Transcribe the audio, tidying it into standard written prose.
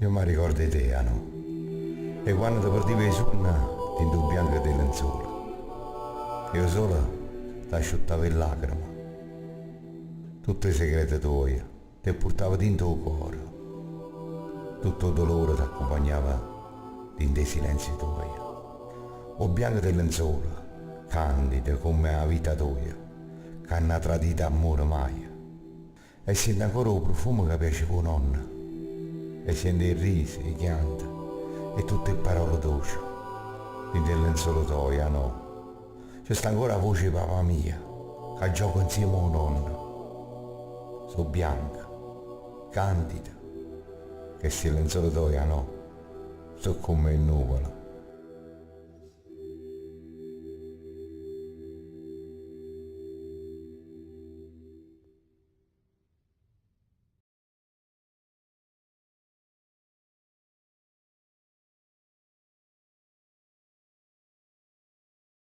Io mi ricordo di te, no? E quando ti perdevi i sonno, ti indubbiavo delle lenzuola. Io solo ti asciuttavo in lacrime. Tutti i segreti tuoi ti portavo dentro il cuore. Tutto il dolore ti accompagnava dentro i silenzi tuoi. O bianco delle lenzuola, candide come la vita tua, che hanno tradito amore mai. E senti ancora il profumo che piaceva nonna. E senti il riso, i chianti e tutte le parole dolci. Dentro il lenzuolo tuo, no? C'è sta ancora la voce di papà mia, che gioca insieme a nonna. So bianca, candida, che se il lenzuolo tuo, no? So come il nuvolo.